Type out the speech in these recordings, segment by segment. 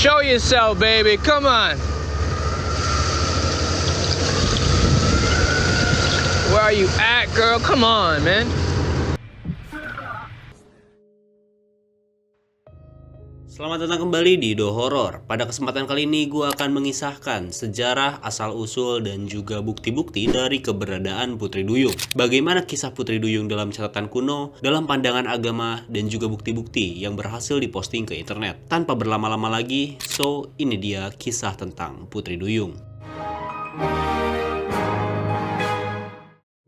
Show yourself, baby. Come on. Where are you at, girl? Come on, man. Selamat datang kembali di Do Horror. Pada kesempatan kali ini gue akan mengisahkan sejarah, asal-usul, dan juga bukti-bukti dari keberadaan Putri Duyung. Bagaimana kisah Putri Duyung dalam catatan kuno, dalam pandangan agama, dan juga bukti-bukti yang berhasil diposting ke internet. Tanpa berlama-lama lagi, so ini dia kisah tentang Putri Duyung.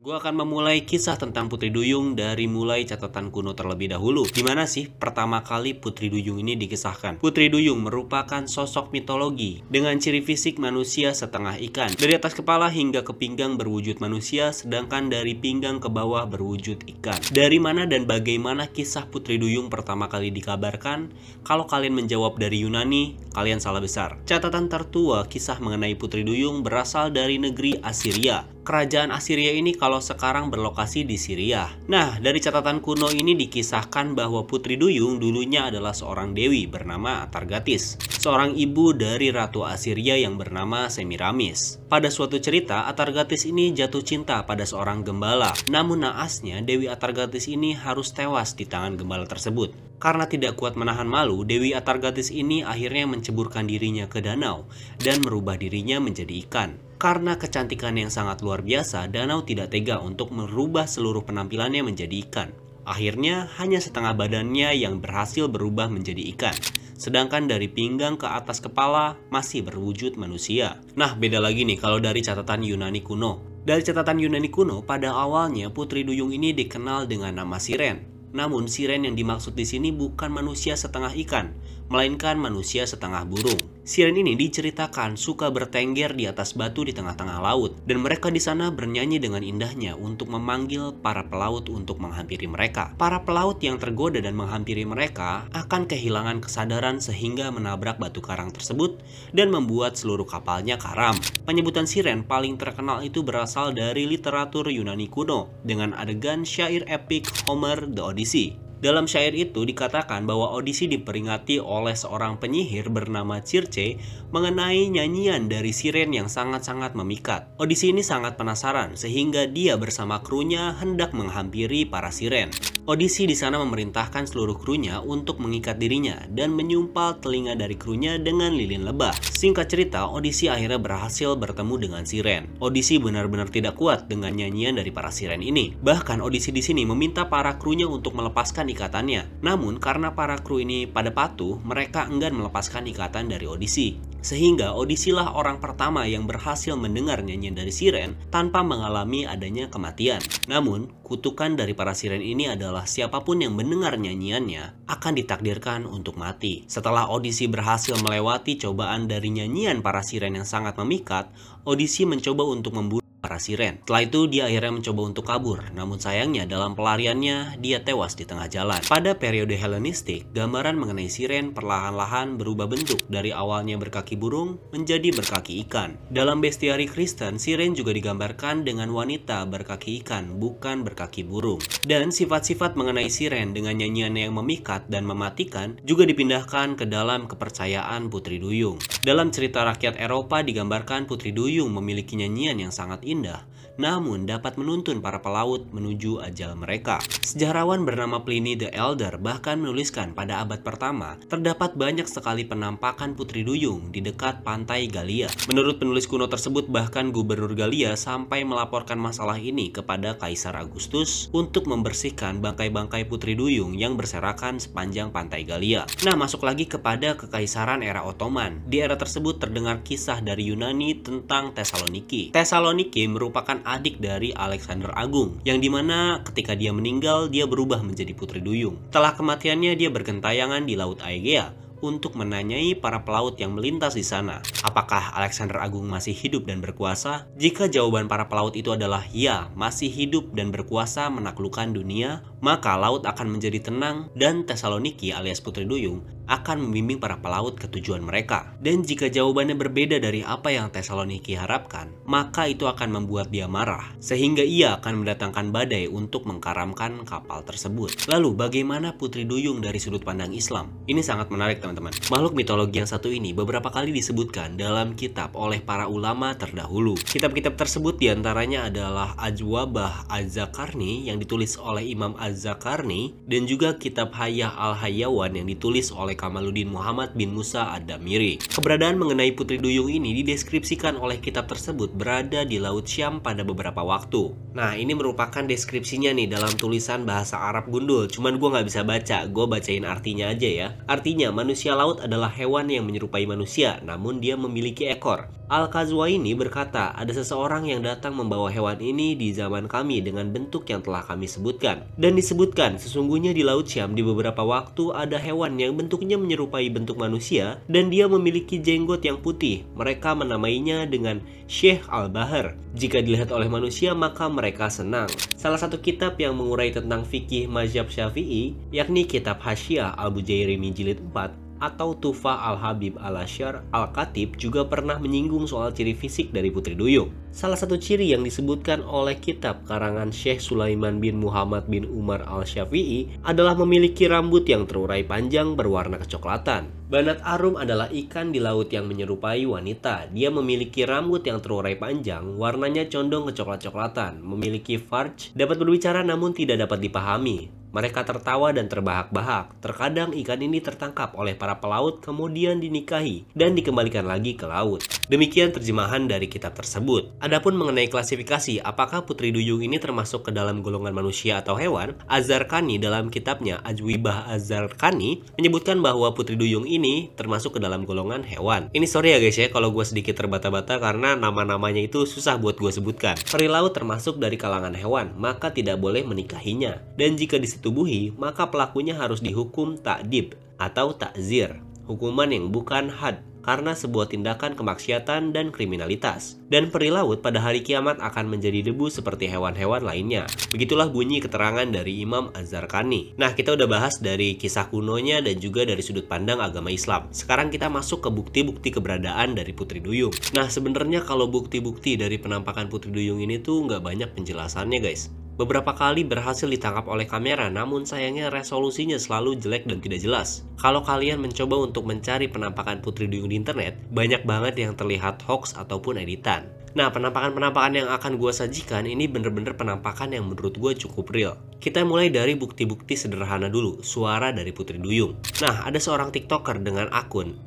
Gue akan memulai kisah tentang Putri Duyung dari mulai catatan kuno terlebih dahulu. Gimana sih pertama kali Putri Duyung ini dikisahkan? Putri Duyung merupakan sosok mitologi dengan ciri fisik manusia setengah ikan. Dari atas kepala hingga ke pinggang berwujud manusia, sedangkan dari pinggang ke bawah berwujud ikan. Dari mana dan bagaimana kisah Putri Duyung pertama kali dikabarkan? Kalau kalian menjawab dari Yunani, kalian salah besar. Catatan tertua kisah mengenai Putri Duyung berasal dari negeri Assyria. Kerajaan Assyria ini kalau sekarang berlokasi di Syria. Nah, dari catatan kuno ini dikisahkan bahwa Putri Duyung dulunya adalah seorang dewi bernama Atargatis, seorang ibu dari Ratu Assyria yang bernama Semiramis. Pada suatu cerita, Atargatis ini jatuh cinta pada seorang gembala. Namun naasnya, Dewi Atargatis ini harus tewas di tangan gembala tersebut. Karena tidak kuat menahan malu, Dewi Atargatis ini akhirnya menceburkan dirinya ke danau dan merubah dirinya menjadi ikan. Karena kecantikan yang sangat luar biasa, danau tidak tega untuk merubah seluruh penampilannya menjadi ikan. Akhirnya hanya setengah badannya yang berhasil berubah menjadi ikan. Sedangkan dari pinggang ke atas kepala masih berwujud manusia. Nah, beda lagi nih kalau dari catatan Yunani kuno. Dari catatan Yunani kuno, pada awalnya Putri Duyung ini dikenal dengan nama Siren. Namun siren yang dimaksud di sini bukan manusia setengah ikan, melainkan manusia setengah burung. Siren ini diceritakan suka bertengger di atas batu di tengah-tengah laut, dan mereka di sana bernyanyi dengan indahnya untuk memanggil para pelaut untuk menghampiri mereka. Para pelaut yang tergoda dan menghampiri mereka akan kehilangan kesadaran sehingga menabrak batu karang tersebut dan membuat seluruh kapalnya karam. Penyebutan siren paling terkenal itu berasal dari literatur Yunani kuno dengan adegan syair epik Homer The Odyssey. Dalam syair itu dikatakan bahwa Odyssey diperingati oleh seorang penyihir bernama Circe mengenai nyanyian dari siren yang sangat-sangat memikat. Odyssey ini sangat penasaran sehingga dia bersama krunya hendak menghampiri para siren. Odyssey di sana memerintahkan seluruh krunya untuk mengikat dirinya dan menyumpal telinga dari krunya dengan lilin lebah. Singkat cerita, Odyssey akhirnya berhasil bertemu dengan siren. Odyssey benar-benar tidak kuat dengan nyanyian dari para siren ini. Bahkan Odyssey di sini meminta para krunya untuk melepaskan ikatannya. Namun karena para kru ini pada patuh, mereka enggan melepaskan ikatan dari Odyssey. Sehingga Odyssey lah orang pertama yang berhasil mendengar nyanyian dari siren tanpa mengalami adanya kematian. Namun, kutukan dari para siren ini adalah siapapun yang mendengar nyanyiannya akan ditakdirkan untuk mati. Setelah Odyssey berhasil melewati cobaan dari nyanyian para siren yang sangat memikat, Odyssey mencoba untuk membunuh para siren. Setelah itu dia akhirnya mencoba untuk kabur, namun sayangnya dalam pelariannya dia tewas di tengah jalan. Pada periode Helenistik, gambaran mengenai siren perlahan-lahan berubah bentuk dari awalnya berkaki burung menjadi berkaki ikan. Dalam bestiari Kristen, siren juga digambarkan dengan wanita berkaki ikan, bukan berkaki burung. Dan sifat-sifat mengenai siren dengan nyanyiannya yang memikat dan mematikan juga dipindahkan ke dalam kepercayaan Putri Duyung. Dalam cerita rakyat Eropa digambarkan Putri Duyung memiliki nyanyian yang sangat indah, namun dapat menuntun para pelaut menuju ajal mereka. Sejarawan bernama Pliny the Elder bahkan menuliskan pada abad pertama terdapat banyak sekali penampakan Putri Duyung di dekat pantai Gallia. Menurut penulis kuno tersebut, bahkan gubernur Gallia sampai melaporkan masalah ini kepada Kaisar Agustus untuk membersihkan bangkai-bangkai Putri Duyung yang berserakan sepanjang pantai Gallia. Nah, masuk lagi kepada kekaisaran era Ottoman. Di era tersebut terdengar kisah dari Yunani tentang Thessaloniki. Thessaloniki merupakan adik dari Alexander Agung, yang dimana ketika dia meninggal, dia berubah menjadi Putri Duyung. Setelah kematiannya, dia bergentayangan di Laut Aegea untuk menanyai para pelaut yang melintas di sana, apakah Alexander Agung masih hidup dan berkuasa? Jika jawaban para pelaut itu adalah ya, masih hidup dan berkuasa menaklukkan dunia, maka laut akan menjadi tenang dan Thessaloniki alias Putri Duyung akan membimbing para pelaut ke tujuan mereka. Dan jika jawabannya berbeda dari apa yang Tesaloniki harapkan, maka itu akan membuat dia marah, sehingga ia akan mendatangkan badai untuk mengkaramkan kapal tersebut. Lalu bagaimana Putri Duyung dari sudut pandang Islam? Ini sangat menarik teman-teman. Makhluk mitologi yang satu ini beberapa kali disebutkan dalam kitab oleh para ulama terdahulu. Kitab-kitab tersebut diantaranya adalah Ajwabah Az-Zakarni yang ditulis oleh Imam Az-Zakarni, dan juga kitab Hayah Al-Hayawan yang ditulis oleh Kamaluddin Muhammad bin Musa Ad-Damiri. Keberadaan mengenai Putri Duyung ini dideskripsikan oleh kitab tersebut berada di Laut Syam pada beberapa waktu. Nah, ini merupakan deskripsinya nih dalam tulisan bahasa Arab gundul, cuman gue nggak bisa baca, gue bacain artinya aja ya. Artinya, manusia laut adalah hewan yang menyerupai manusia, namun dia memiliki ekor. Al-Qazwaini berkata, ada seseorang yang datang membawa hewan ini di zaman kami dengan bentuk yang telah kami sebutkan. Dan disebutkan, sesungguhnya di Laut Syam di beberapa waktu ada hewan yang bentuknya menyerupai bentuk manusia dan dia memiliki jenggot yang putih. Mereka menamainya dengan Syekh Al-Bahar. Jika dilihat oleh manusia maka mereka senang. Salah satu kitab yang mengurai tentang fikih mazhab Syafi'i, yakni kitab Hasyiah Al-Bujairimi jilid 4, atau Tufah Al-Habib Al-Asyar Al-Khatib juga pernah menyinggung soal ciri fisik dari Putri Duyung. Salah satu ciri yang disebutkan oleh kitab karangan Syekh Sulaiman bin Muhammad bin Umar Al-Syafi'i adalah memiliki rambut yang terurai panjang berwarna kecoklatan. Banat arum adalah ikan di laut yang menyerupai wanita. Dia memiliki rambut yang terurai panjang, warnanya condong kecoklat-coklatan, memiliki farj, dapat berbicara namun tidak dapat dipahami. Mereka tertawa dan terbahak-bahak. Terkadang ikan ini tertangkap oleh para pelaut kemudian dinikahi dan dikembalikan lagi ke laut. Demikian terjemahan dari kitab tersebut. Adapun mengenai klasifikasi apakah Putri Duyung ini termasuk ke dalam golongan manusia atau hewan, Az-Zarqani dalam kitabnya Ajwibah Az-Zarqani menyebutkan bahwa Putri Duyung ini termasuk ke dalam golongan hewan. Ini sorry ya guys ya kalau gue sedikit terbata-bata karena nama-namanya itu susah buat gue sebutkan. Peri laut termasuk dari kalangan hewan, maka tidak boleh menikahinya. Dan jika disetubuhi, maka pelakunya harus dihukum ta'dib atau ta'zir, hukuman yang bukan had, karena sebuah tindakan kemaksiatan dan kriminalitas. Dan peri laut pada hari kiamat akan menjadi debu seperti hewan-hewan lainnya. Begitulah bunyi keterangan dari Imam Az-Zarqani. Nah, kita udah bahas dari kisah kunonya dan juga dari sudut pandang agama Islam. Sekarang kita masuk ke bukti-bukti keberadaan dari Putri Duyung. Nah, sebenarnya kalau bukti-bukti dari penampakan Putri Duyung ini tuh nggak banyak penjelasannya guys. Beberapa kali berhasil ditangkap oleh kamera, namun sayangnya resolusinya selalu jelek dan tidak jelas. Kalau kalian mencoba untuk mencari penampakan Putri Duyung di internet, banyak banget yang terlihat hoax ataupun editan. Nah, penampakan-penampakan yang akan gue sajikan ini bener-bener penampakan yang menurut gue cukup real. Kita mulai dari bukti-bukti sederhana dulu, suara dari Putri Duyung. Nah, ada seorang tiktoker dengan akun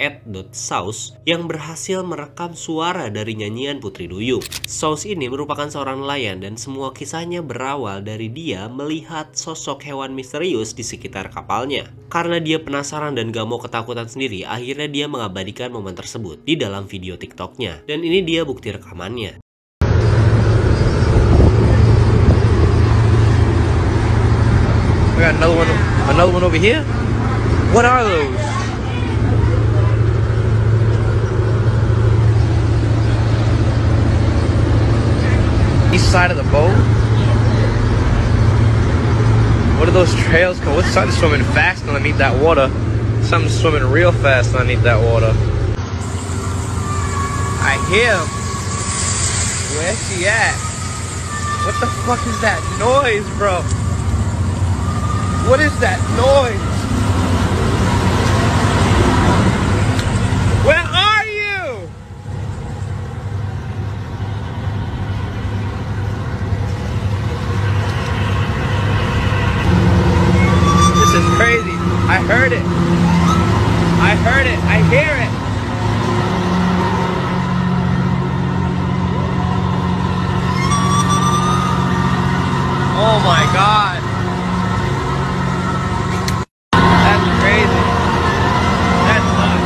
@saus yang berhasil merekam suara dari nyanyian Putri Duyung. Saus ini merupakan seorang nelayan dan semua kisahnya berawal dari dia melihat sosok hewan misterius di sekitar kapalnya. Karena dia penasaran dan gak mau ketakutan sendiri, akhirnya dia mengabadikan momen tersebut di dalam video TikToknya. Dan ini dia bukti rekamannya. We got another one over here. What are those? East side of the boat. What are those trails called? What's something swimming fast underneath that water? Something swimming real fast underneath that water. I hear him. Where's she at? What the fuck is that noise, bro? What is that noise? Where are you? This is crazy. I heard it. I heard it. I hear it. Oh my God. That's crazy. That's nuts.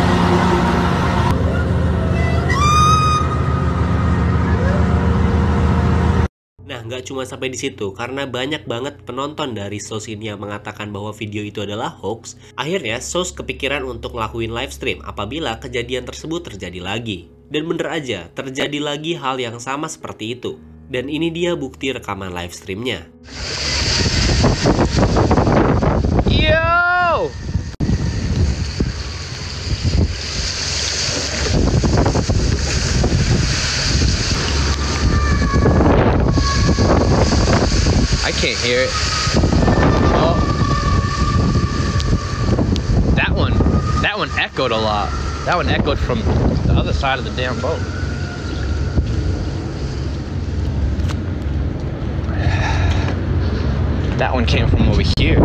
Nah, nggak cuma sampai di situ, karena banyak banget penonton dari Sos ini yang mengatakan bahwa video itu adalah hoax. Akhirnya, Sos kepikiran untuk ngelakuin live stream apabila kejadian tersebut terjadi lagi. Dan bener aja, terjadi lagi hal yang sama seperti itu. Dan ini dia bukti rekaman live streamnya. Yo! hear it. Oh. That one echoed a lot. That one echoed from the other side of the damn boat. That one came from over here.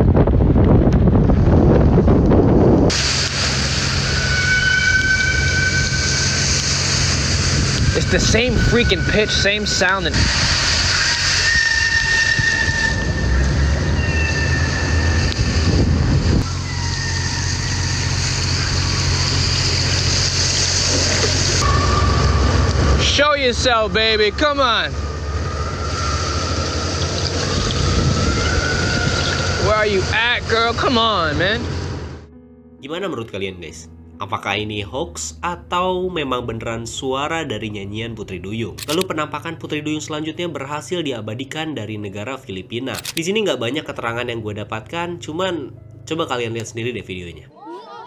It's the same freaking pitch, same sound. Show yourself, baby. Come on. Where are you at, girl? Come on, man. Gimana menurut kalian, guys? Apakah ini hoax atau memang beneran suara dari nyanyian Putri Duyung? Lalu penampakan Putri Duyung selanjutnya berhasil diabadikan dari negara Filipina. Di sini nggak banyak keterangan yang gue dapatkan, cuman coba kalian lihat sendiri deh videonya.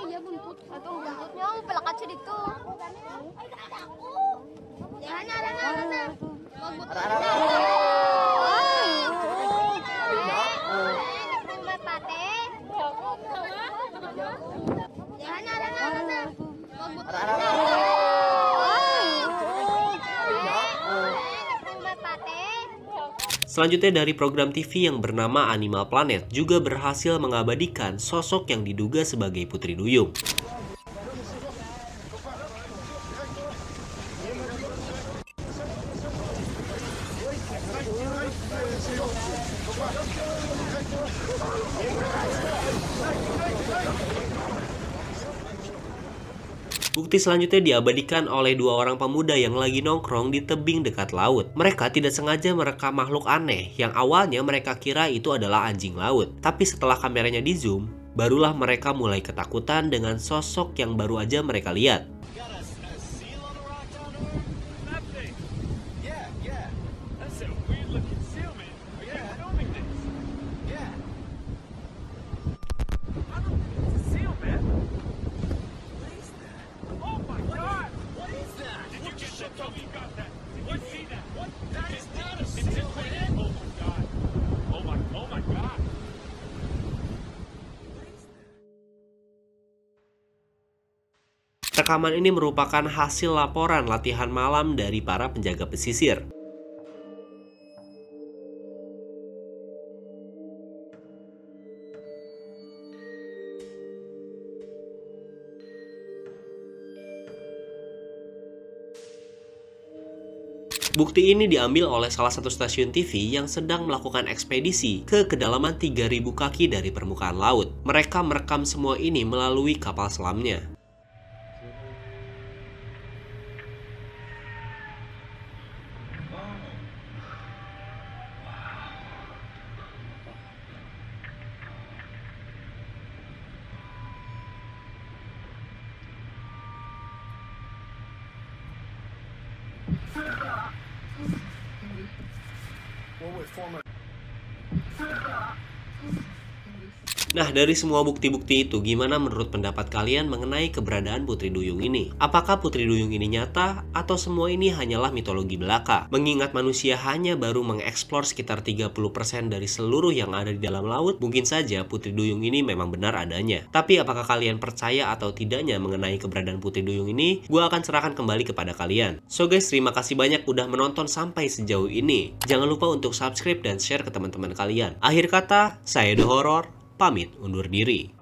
Iya buntut, atau buntutnya pelakat dito. Yan na. Selanjutnya dari program TV yang bernama Animal Planet juga berhasil mengabadikan sosok yang diduga sebagai Putri Duyung. Bukti selanjutnya diabadikan oleh dua orang pemuda yang lagi nongkrong di tebing dekat laut. Mereka tidak sengaja merekam makhluk aneh yang awalnya mereka kira itu adalah anjing laut. Tapi setelah kameranya di zoom, barulah mereka mulai ketakutan dengan sosok yang baru aja mereka lihat. Rekaman ini merupakan hasil laporan latihan malam dari para penjaga pesisir. Bukti ini diambil oleh salah satu stasiun TV yang sedang melakukan ekspedisi ke kedalaman 3.000 kaki dari permukaan laut. Mereka merekam semua ini melalui kapal selamnya. Nah, dari semua bukti-bukti itu, gimana menurut pendapat kalian mengenai keberadaan Putri Duyung ini? Apakah Putri Duyung ini nyata, atau semua ini hanyalah mitologi belaka? Mengingat manusia hanya baru mengeksplor sekitar 30% dari seluruh yang ada di dalam laut, mungkin saja Putri Duyung ini memang benar adanya. Tapi apakah kalian percaya atau tidaknya mengenai keberadaan Putri Duyung ini? Gue akan serahkan kembali kepada kalian. So guys, terima kasih banyak udah menonton sampai sejauh ini. Jangan lupa untuk subscribe dan share ke teman-teman kalian. Akhir kata, saya The Horror, pamit undur diri.